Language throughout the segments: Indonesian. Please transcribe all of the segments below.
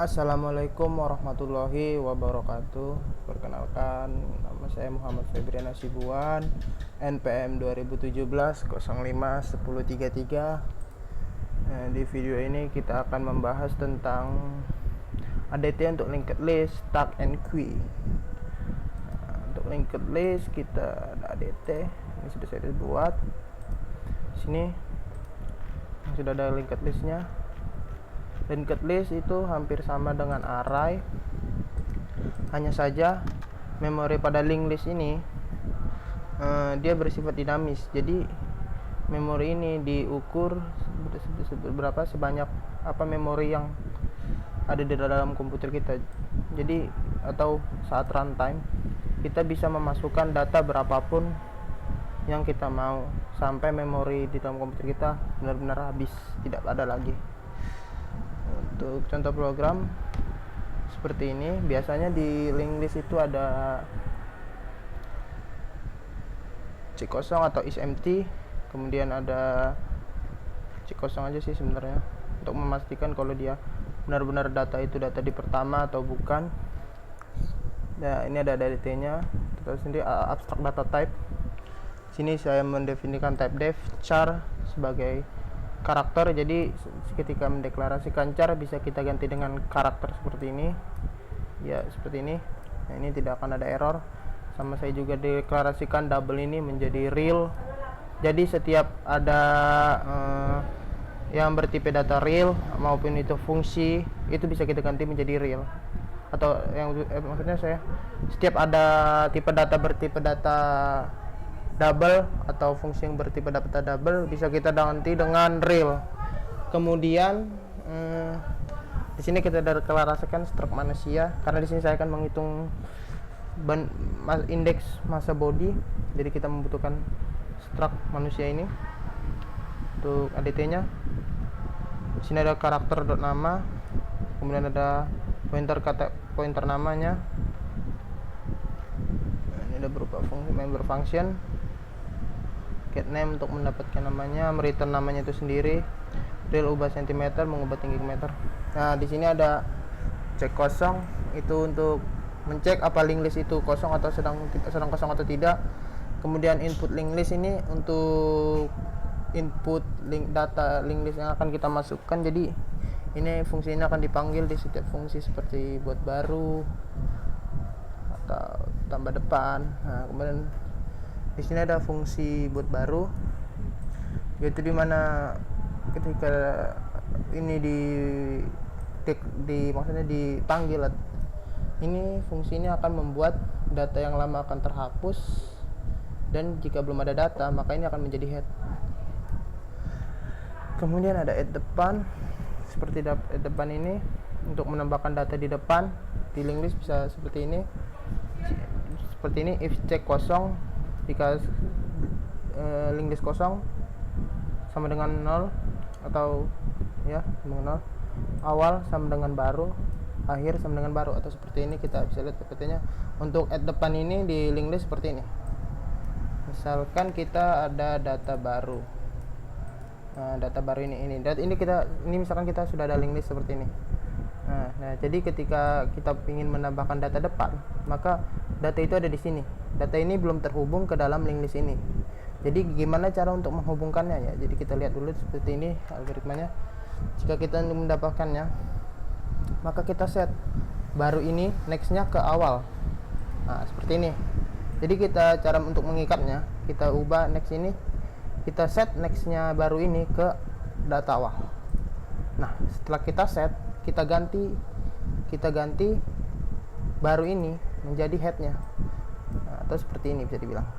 Assalamualaikum warahmatullahi wabarakatuh. Perkenalkan, nama saya Muhammad Febrian Hasibuan, NPM 2017 05 1033. Di video ini kita akan membahas tentang ADT untuk linked list, tag and queue. Untuk linked list kita ada ADT, ini sudah saya buat. Sini sudah ada linked listnya. Linked list itu hampir sama dengan array, hanya saja memori pada linked list ini dia bersifat dinamis. Jadi memori ini diukur berapa sebanyak apa memori yang ada di dalam komputer kita. Jadi atau saat runtime kita bisa memasukkan data berapapun yang kita mau sampai memori di dalam komputer kita benar-benar habis, tidak ada lagi. Untuk contoh program seperti ini, biasanya di linked list itu ada cek kosong atau is empty, kemudian ada cek kosong aja sih sebenarnya untuk memastikan kalau dia benar-benar data itu data di pertama atau bukan. Nah, ini ada DT-nya, kita sendiri abstract data type. Sini saya mendefinisikan type def char sebagai karakter, jadi ketika mendeklarasikan char bisa kita ganti dengan karakter seperti ini ya, seperti ini. Nah, ini tidak akan ada error. Sama saya juga deklarasikan double ini menjadi real, jadi setiap ada yang bertipe data real maupun itu fungsi itu bisa kita ganti menjadi real, atau yang maksudnya saya setiap ada tipe data bertipe data double atau fungsi yang bertipe data double bisa kita ganti dengan real. Kemudian di sini kita deklarasikan struct manusia, karena di sini saya akan menghitung indeks masa body, jadi kita membutuhkan struct manusia ini untuk ADT-nya. Di sini ada karakter dot nama, kemudian ada pointer namanya. Nah, ini ada berupa member function. Get name untuk mendapatkan namanya, return namanya itu sendiri, real ubah cm mengubah tinggi ke meter. Nah, di sini ada cek kosong, itu untuk mencek apa link list itu kosong atau sedang kosong atau tidak. Kemudian input link list ini untuk input data link list yang akan kita masukkan. Jadi ini fungsi ini akan dipanggil di setiap fungsi seperti buat baru atau tambah depan. Nah, kemudian di sini ada fungsi buat baru, yaitu dimana ketika ini maksudnya dipanggil, ini fungsi ini akan membuat data yang lama akan terhapus, dan jika belum ada data maka ini akan menjadi head. Kemudian ada at depan, seperti at depan ini untuk menambahkan data di depan. Di link list bisa seperti ini, if cek kosong, jika link list kosong sama dengan 0 atau ya dengan 0, awal sama dengan baru, akhir sama dengan baru, atau seperti ini. Kita bisa lihat PPT-nya. Untuk at depan ini di link list seperti ini. Misalkan kita ada data baru. Nah, data baru ini misalkan kita sudah ada link list seperti ini. Nah, jadi ketika kita ingin menambahkan data depan, maka data itu ada di sini. Data ini belum terhubung ke dalam link list ini. Jadi gimana cara untuk menghubungkannya ya? Jadi kita lihat dulu seperti ini algoritmanya. Jika kita mendapatkannya, maka kita set baru ini nextnya ke awal. Nah, seperti ini. Jadi kita cara untuk mengikatnya, kita ubah next ini, kita set nextnya baru ini ke data awal. Nah, setelah kita set, kita ganti baru ini menjadi headnya. Nah, atau seperti ini bisa dibilang.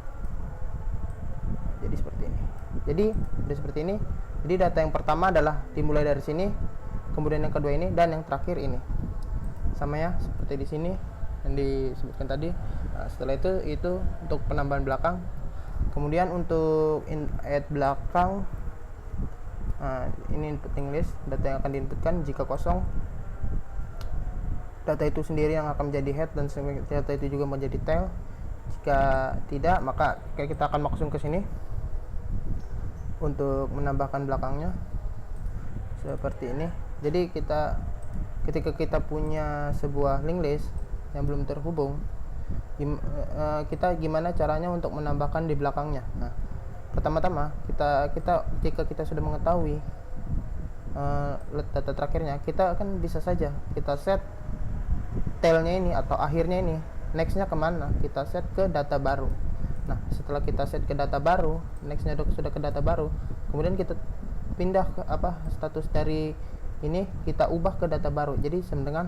Jadi seperti ini. Jadi seperti ini. Jadi data yang pertama adalah dimulai dari sini, kemudian yang kedua ini, dan yang terakhir ini. Sama ya, seperti di sini yang disebutkan tadi. Nah, setelah itu untuk penambahan belakang. Kemudian untuk add belakang, nah, ini inputting list, data yang akan diinputkan. Jika kosong, data itu sendiri yang akan menjadi head, dan data itu juga menjadi tail. Jika tidak, maka kita akan maksud ke sini untuk menambahkan belakangnya seperti ini. Jadi kita ketika kita punya sebuah link list yang belum terhubung, kita gimana caranya untuk menambahkan di belakangnya. Nah, pertama-tama jika kita sudah mengetahui data terakhirnya, kita akan bisa saja kita set tailnya ini atau akhirnya ini, nextnya kemana, kita set ke data baru. Nah, setelah kita set ke data baru, nextnya sudah ke data baru, kemudian kita pindah ke status dari ini, kita ubah ke data baru. Jadi sama dengan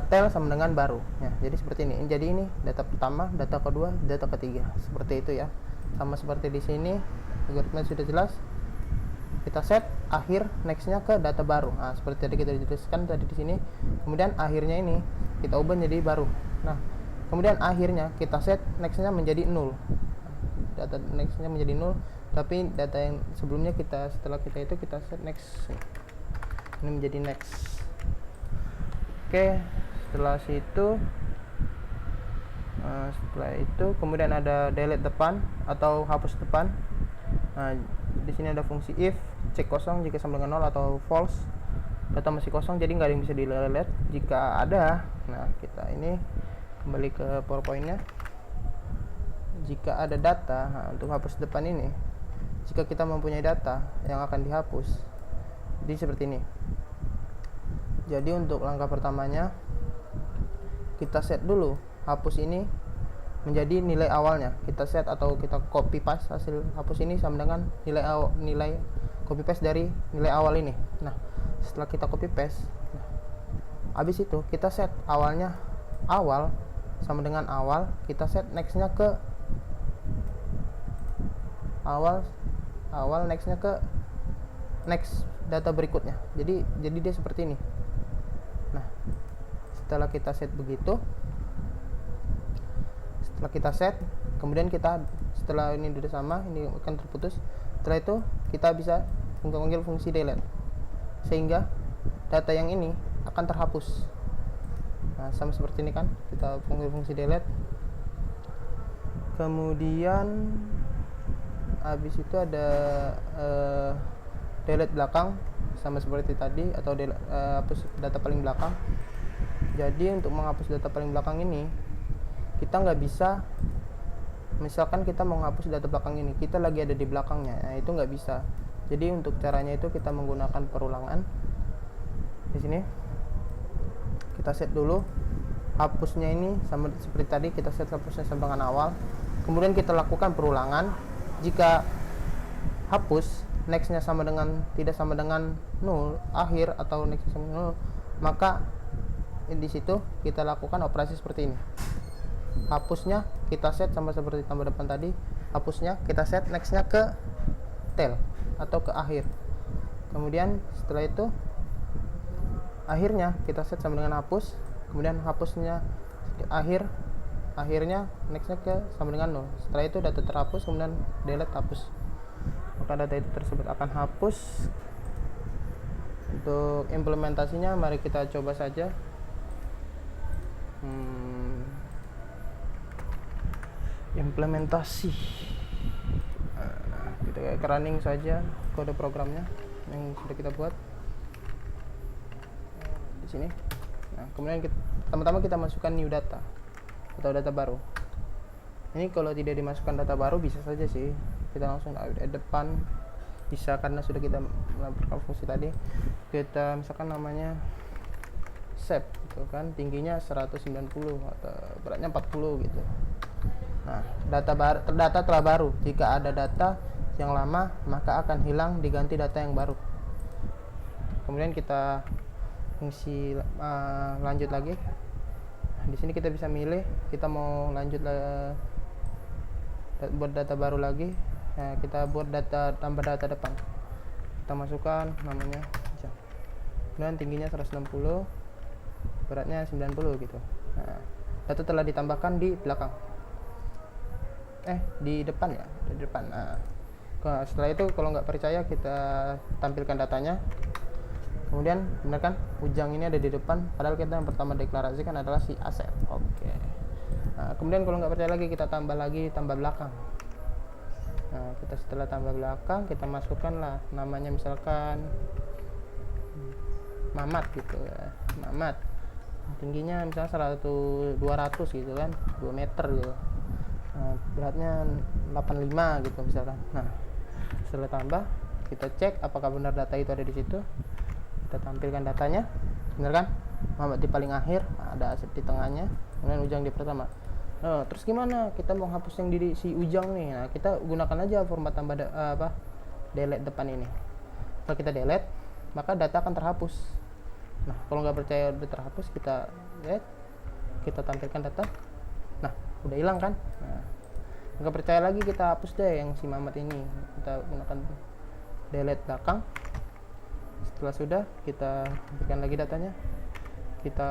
tail sama dengan baru ya. Jadi seperti ini. Jadi ini data pertama, data kedua, data ketiga, seperti itu ya. Sama seperti di sini, algoritma sudah jelas. Kita set akhir nextnya ke data baru. Nah, seperti tadi kita jelaskan tadi di sini. Kemudian akhirnya ini kita ubah menjadi baru. Nah, kemudian akhirnya kita set nextnya menjadi 0. Data nextnya menjadi 0, tapi data yang sebelumnya setelah kita set next, ini menjadi next. Oke, setelah itu kemudian ada delete depan atau hapus depan. Nah, di sini ada fungsi if, cek kosong jika sama dengan 0 atau false, data masih kosong jadi nggak ada yang bisa dilihat. Jika ada, nah kita ini kembali ke PowerPoint-nya. Jika ada data, nah, untuk hapus depan ini, jika kita mempunyai data yang akan dihapus, jadi seperti ini. Jadi untuk langkah pertamanya, kita set dulu hapus ini menjadi nilai awalnya. Kita set atau kita copy paste hasil hapus ini sama dengan nilai copy paste dari nilai awal ini. Nah, setelah kita copy paste, habis itu kita set awalnya awal sama dengan awal, kita set nextnya ke awal, nextnya ke next data berikutnya. Jadi dia seperti ini. Nah, setelah kita set begitu, setelah kita set, kemudian setelah ini sudah sama, ini akan terputus. Setelah itu kita bisa panggil fungsi delete sehingga data yang ini akan terhapus. Nah, sama seperti ini kan, kita panggil fungsi delete. Kemudian habis itu ada delete belakang sama seperti tadi, atau hapus data paling belakang. Jadi untuk menghapus data paling belakang ini, kita nggak bisa, misalkan kita mau menghapus data belakang ini, kita lagi ada di belakangnya, nah itu nggak bisa. Jadi untuk caranya itu kita menggunakan perulangan. Di sini kita set dulu hapusnya ini sama seperti tadi, kita set hapusnya sama dengan awal, kemudian kita lakukan perulangan. Jika hapus nextnya tidak sama dengan 0 akhir atau nextnya sama 0, maka di situ kita lakukan operasi seperti ini. Hapusnya kita set sama seperti tambah depan tadi, hapusnya kita set nextnya ke tail atau ke akhir. Kemudian setelah itu akhirnya kita set sama dengan hapus, kemudian hapusnya akhirnya nextnya ke sama dengan 0. Setelah itu data terhapus, kemudian delete hapus, maka data itu tersebut akan hapus. Untuk implementasinya mari kita coba saja. Implementasi, kita running saja kode programnya yang sudah kita buat di sini. Nah, kemudian pertama-tama kita masukkan new data atau data baru. Ini kalau tidak dimasukkan data baru bisa saja sih, kita langsung add depan bisa, karena sudah kita melakukan fungsi tadi. Kita misalkan namanya shape gitu kan, tingginya 190 atau beratnya 40 gitu. Nah, data telah baru. Jika ada data yang lama, maka akan hilang, diganti data yang baru. Kemudian kita fungsi lanjut lagi. Di sini kita bisa milih, kita mau lanjut buat data baru lagi. Nah, kita buat tambah data depan. Kita masukkan namanya jam. Kemudian tingginya 160, beratnya 90 gitu. Nah, data telah ditambahkan di belakang. Di depan ya, di depan. Nah, setelah itu kalau nggak percaya kita tampilkan datanya. Kemudian benar kan, Ujang ini ada di depan, padahal kita yang pertama deklarasikan adalah si Asep. Oke. Nah, kemudian kalau nggak percaya lagi, kita tambah belakang. Nah, kita setelah tambah belakang, kita masukkanlah namanya, misalkan Mamat gitu ya. Mamat tingginya misalnya 200 gitu kan, 2 meter gitu. Nah, beratnya 85 gitu misalkan. Nah, setelah tambah kita cek apakah benar data itu ada di situ. Kita tampilkan datanya, benar kan? Mamat di paling akhir, ada Asep di tengahnya, kemudian Ujang di pertama. Nah, terus gimana? Kita mau hapus yang di si Ujang nih. Nah, kita gunakan aja format tambah delete depan ini. Kalau kita delete, maka data akan terhapus. Nah, kalau nggak percaya udah terhapus, kita lihat, kita tampilkan data. Nah, udah hilang kan? Nah, nggak percaya lagi, kita hapus deh yang si Mamat ini. Kita gunakan delete belakang. Setelah sudah, kita berikan lagi datanya. Kita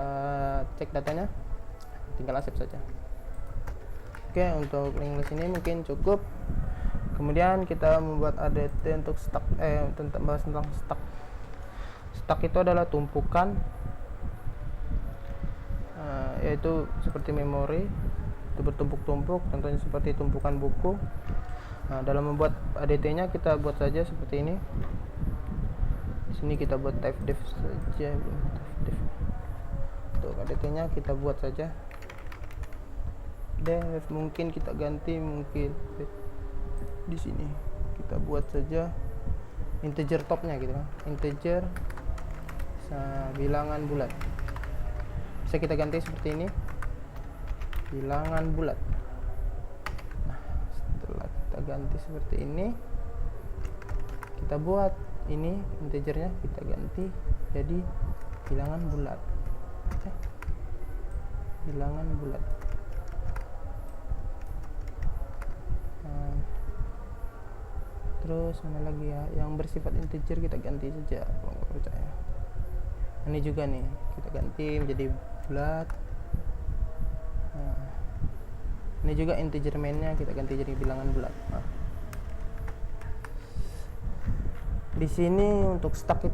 cek datanya, tinggal accept saja. Oke, untuk link list ini mungkin cukup. Kemudian kita membuat ADT untuk stack, bahas tentang stack. Stack itu adalah tumpukan, yaitu seperti memori, itu bertumpuk-tumpuk, contohnya seperti tumpukan buku. Nah, dalam membuat ADT-nya kita buat saja seperti ini. Di sini kita buat type def saja. Untuk ADT-nya kita buat saja def, mungkin kita ganti, mungkin di sini kita buat saja integer topnya gitu kan, integer bilangan bulat. Bisa kita ganti seperti ini, bilangan bulat. Nah, setelah kita ganti seperti ini, kita buat ini integernya kita ganti jadi bilangan bulat. Bilangan bulat. Nah, terus mana lagi ya yang bersifat integer, kita ganti saja kalau nggak percaya. Ini juga nih kita ganti menjadi bulat. Nah, ini juga integer mainnya kita ganti jadi bilangan bulat. Nah, di sini untuk stack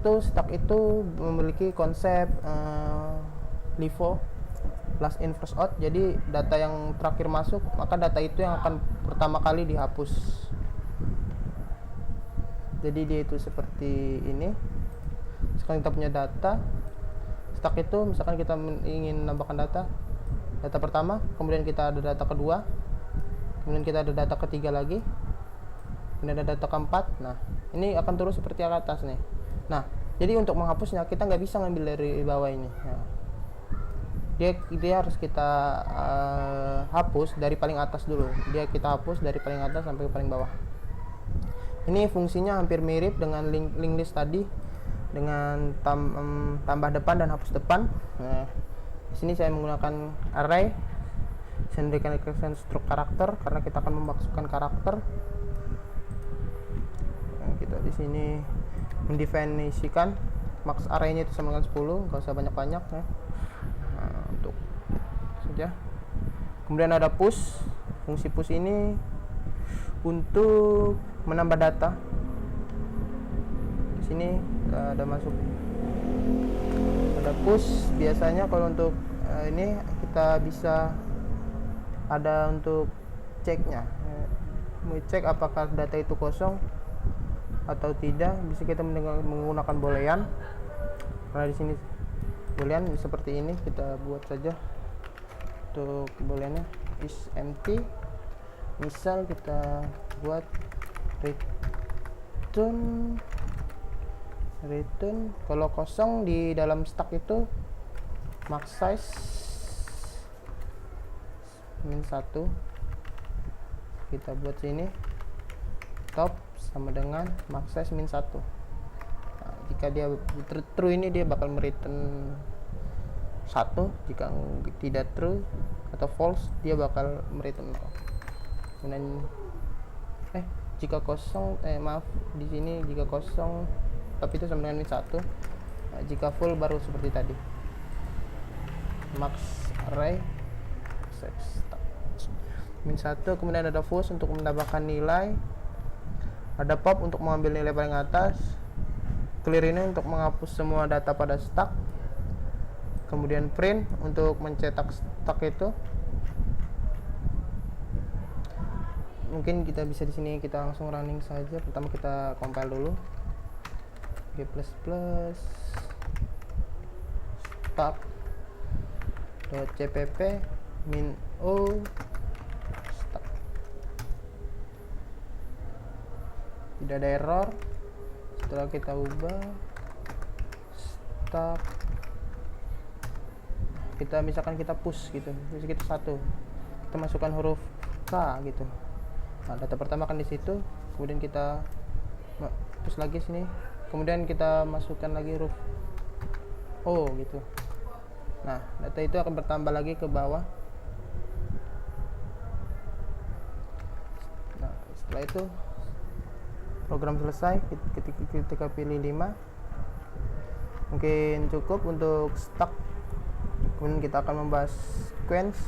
itu memiliki konsep LIFO, last in first out. Jadi data yang terakhir masuk, maka data itu yang akan pertama kali dihapus. Jadi dia itu seperti ini. Sekarang kita punya data stack itu, misalkan kita ingin menambahkan data pertama, kemudian kita ada data kedua, kemudian kita ada data ketiga lagi, kemudian ada data keempat. Nah, ini akan terus seperti yang atas nih. Nah, jadi untuk menghapusnya kita nggak bisa ngambil dari bawah ini. Nah, dia harus kita hapus dari paling atas dulu. Kita hapus dari paling atas sampai ke paling bawah. Ini fungsinya hampir mirip dengan link list tadi, dengan tambah depan dan hapus depan. Nah, di sini saya menggunakan array, saya memberikan struct karakter karena kita akan memasukkan karakter. Nah, kita di sini mendefinisikan max array-nya itu sama dengan 10, nggak usah banyak-banyak ya. Nah, untuk saja. Kemudian ada push. Fungsi push ini untuk menambah data. Di sini ada masuk, ada push. Biasanya kalau untuk ini kita bisa ada untuk ceknya, cek apakah data itu kosong atau tidak. Bisa kita menggunakan boolean. Karena di sini boolean seperti ini, kita buat saja untuk booleannya is empty. Misal kita buat return kalau kosong di dalam stack itu max size min 1. Kita buat sini top sama dengan max size min 1. Nah, jika dia true ini dia bakal mereturn 1, jika tidak true atau false dia bakal mereturn 0. Kemudian jika kosong maaf, di sini jika kosong tapi itu sama dengan min 1. Nah, jika full baru seperti tadi max array min 1. Kemudian ada push untuk menambahkan nilai, ada pop untuk mengambil nilai paling atas, clear ini untuk menghapus semua data pada stack, kemudian print untuk mencetak stack itu. Mungkin kita bisa di sini kita langsung running saja. Pertama kita compile dulu G++. stuck .cpp min o stuck. Tidak ada error. Setelah kita ubah stuck, kita misalkan kita push gitu, terus kita kita masukkan huruf K gitu. Nah, data pertama kan di situ, kemudian kita push lagi sini, kemudian kita masukkan lagi huruf O gitu. Nah, data itu akan bertambah lagi ke bawah. Nah, setelah itu program selesai. Ketika pilih 5, mungkin cukup untuk stuck. Kemudian kita akan membahas sequence.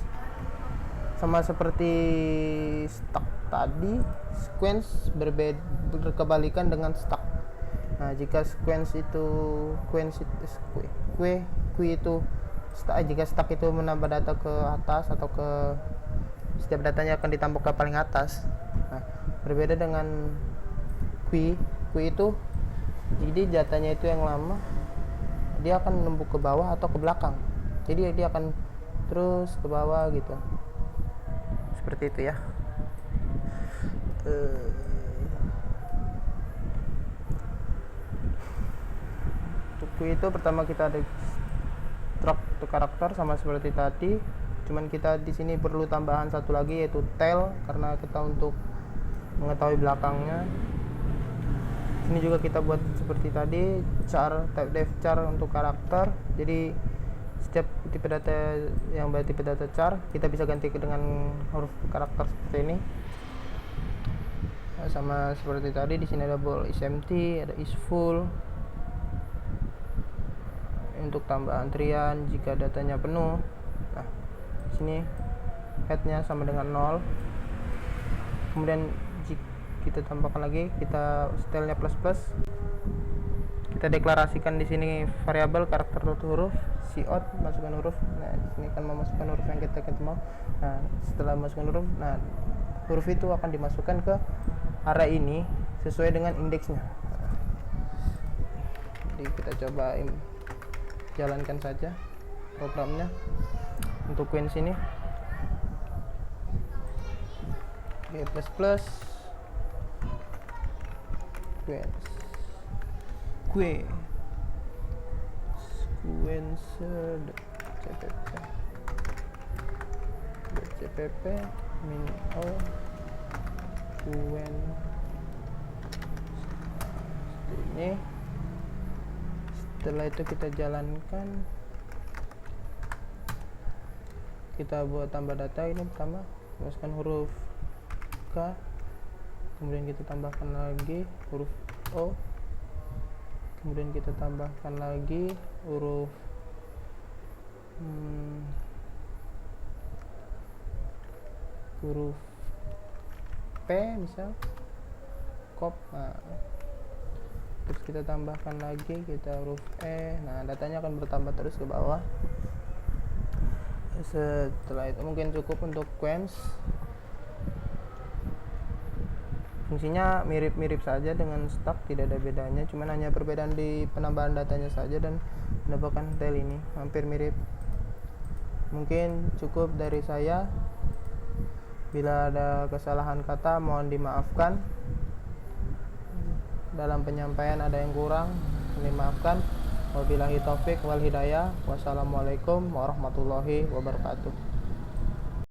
Sama seperti stuck tadi, sequence berkebalikan dengan stuck. Nah, jika sequence itu jika stuck itu menambah data ke atas atau ke setiap datanya akan ditambah ke paling atas. Nah, berbeda dengan queue itu jadi datanya itu yang lama dia akan menumpuk ke bawah atau ke belakang. Jadi dia akan terus ke bawah gitu. Seperti itu ya. Untuk queue itu pertama kita ada struct to karakter sama seperti tadi. Cuman kita di sini perlu tambahan satu lagi yaitu tail karena kita untuk mengetahui belakangnya. Ini juga kita buat seperti tadi, char type def char untuk karakter. Jadi setiap tipe data yang bertipe data char kita bisa ganti dengan huruf karakter seperti ini. Nah, sama seperti tadi di sini ada bool is empty, ada is full. Untuk tambah antrian jika datanya penuh. Nah, sini headnya sama dengan 0. Kemudian kita tambahkan lagi, kita stylenya plus. Kita deklarasikan di sini variabel karakter huruf, cout masukkan huruf. Nah, di sini kan memasukkan huruf yang kita mau. Nah, setelah masukkan huruf, nah huruf itu akan dimasukkan ke array ini sesuai dengan indeksnya. Jadi kita coba jalankan saja programnya untuk queens ini. plus cpp min o quen ini. Setelah itu kita jalankan, kita buat tambah data. Ini pertama masukkan huruf K, kemudian kita tambahkan lagi huruf O, kemudian kita tambahkan lagi huruf P misal kop. Nah, terus kita tambahkan lagi huruf E. Nah, datanya akan bertambah terus ke bawah. Setelah itu mungkin cukup untuk queens. Fungsinya mirip-mirip saja dengan stuck, tidak ada bedanya, cuman hanya perbedaan di penambahan datanya saja dan menambahkan tail ini hampir mirip. Mungkin cukup dari saya. Bila ada kesalahan kata mohon dimaafkan. Dalam penyampaian ada yang kurang, dimaafkan. Wabillahi taufik wal hidayah. Wassalamualaikum warahmatullahi wabarakatuh.